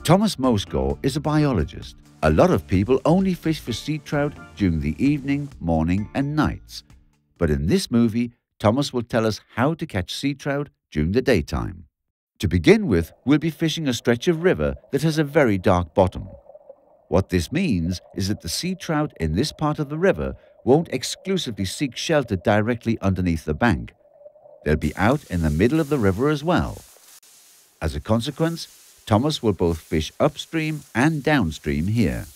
Thomas Mosgaard is a biologist. A lot of people only fish for sea trout during the evening, morning and nights. But in this movie, Thomas will tell us how to catch sea trout during the daytime. To begin with, we'll be fishing a stretch of river that has a very dark bottom. What this means is that the sea trout in this part of the river won't exclusively seek shelter directly underneath the bank. They'll be out in the middle of the river as well. As a consequence, Thomas will both fish upstream and downstream here.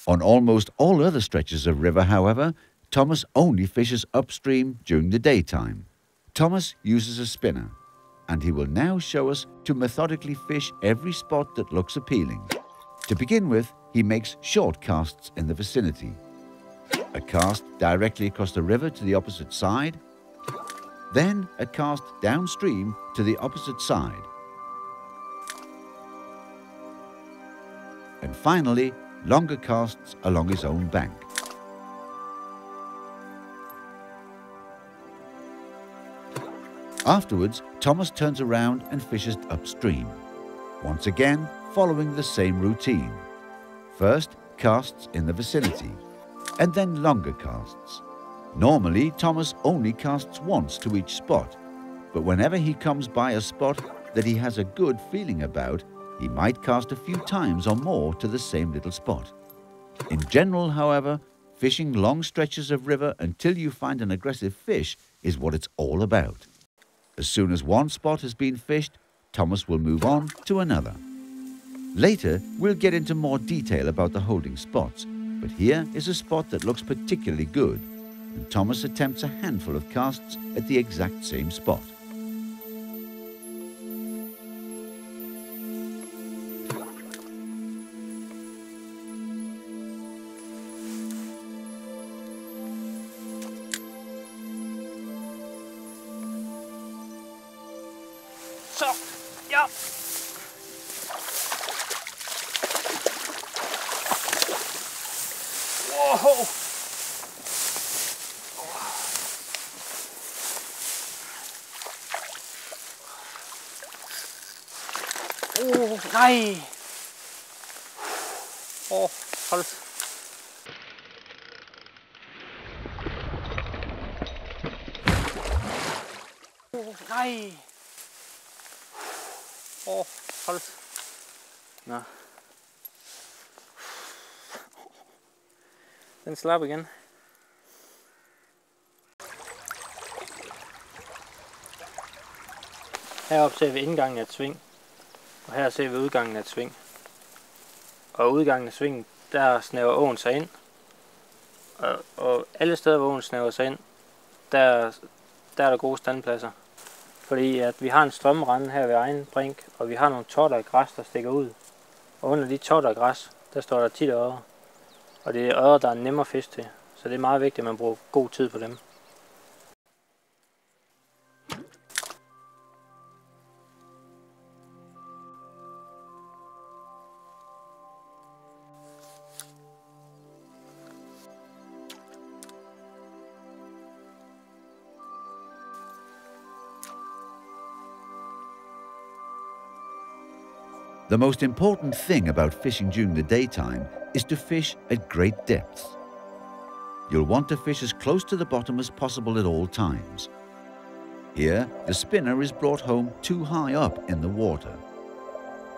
On almost all other stretches of river, however, Thomas only fishes upstream during the daytime. Thomas uses a spinner, and he will now show us to methodically fish every spot that looks appealing. To begin with, he makes short casts in the vicinity. A cast directly across the river to the opposite side, then a cast downstream to the opposite side. And finally, longer casts along his own bank. Afterwards, Thomas turns around and fishes upstream, once again following the same routine. First, casts in the vicinity, and then longer casts. Normally, Thomas only casts once to each spot, but whenever he comes by a spot that he has a good feeling about, he might cast a few times or more to the same little spot. In general, however, fishing long stretches of river until you find an aggressive fish is what it's all about. As soon as one spot has been fished, Thomas will move on to another. Later, we'll get into more detail about the holding spots, but here is a spot that looks particularly good, and Thomas attempts a handful of casts at the exact same spot. Så, ja. Wow. Nej. Hold. Nej. Hold. Nå. Den slap igen. Heroppe ser vi indgangen af et sving, og her ser vi udgangen af et sving. Og udgangen af svingen, der snæver åen sig ind. Og alle steder, hvor åen snæver sig ind, der er der gode standpladser. Fordi at vi har en strømrende her ved egen brink, og vi har nogle totter af græs, der stikker ud. Og under de totter af græs, der står der tit ørder. Og det er ørder, der er nemmere fisk til. Så det er meget vigtigt, at man bruger god tid på dem. The most important thing about fishing during the daytime is to fish at great depths. You'll want to fish as close to the bottom as possible at all times. Here, the spinner is brought home too high up in the water.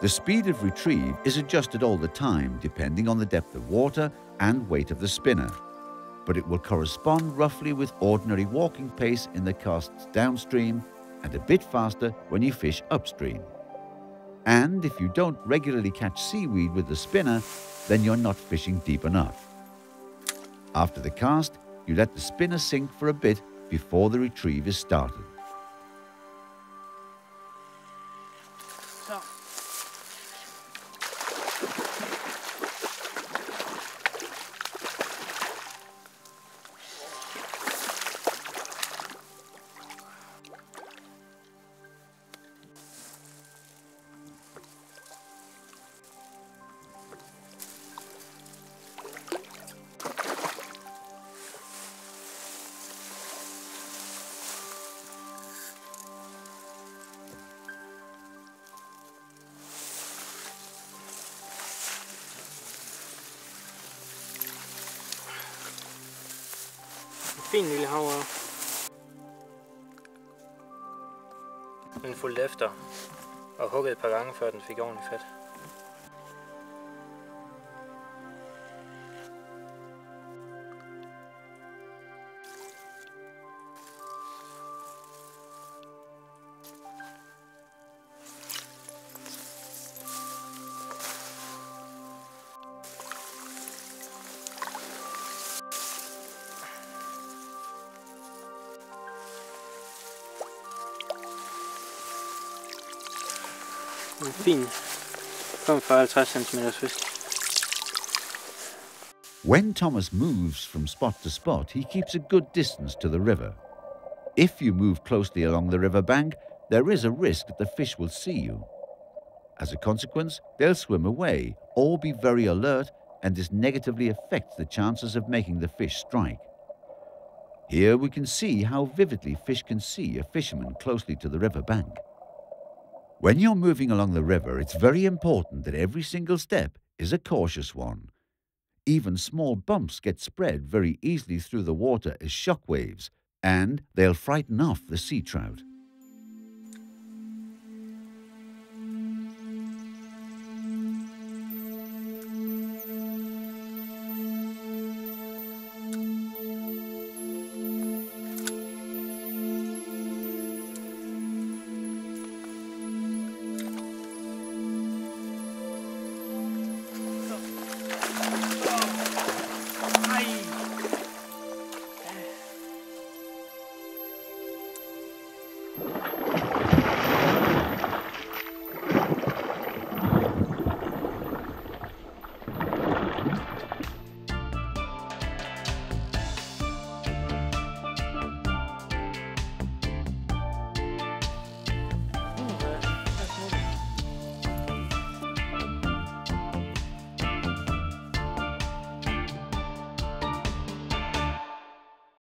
The speed of retrieve is adjusted all the time depending on the depth of water and weight of the spinner, but it will correspond roughly with ordinary walking pace in the casts downstream and a bit faster when you fish upstream. And if you don't regularly catch seaweed with the spinner, then you're not fishing deep enough. After the cast, you let the spinner sink for a bit before the retrieve is started. Så. fin lille havørred. Den fulgte efter og huggede et par gange, før den fik ordentligt fat. En fin 45-50 cm fisk. When Thomas moves from spot to spot, he keeps a good distance to the river. If you move closely along the river bank, there is a risk that the fish will see you. As a consequence, they'll swim away or be very alert, and this negatively affects the chances of making the fish strike. Here we can see how vividly fish can see a fisherman closely to the river bank. When you're moving along the river, it's very important that every single step is a cautious one. Even small bumps get spread very easily through the water as shock waves, and they'll frighten off the sea trout.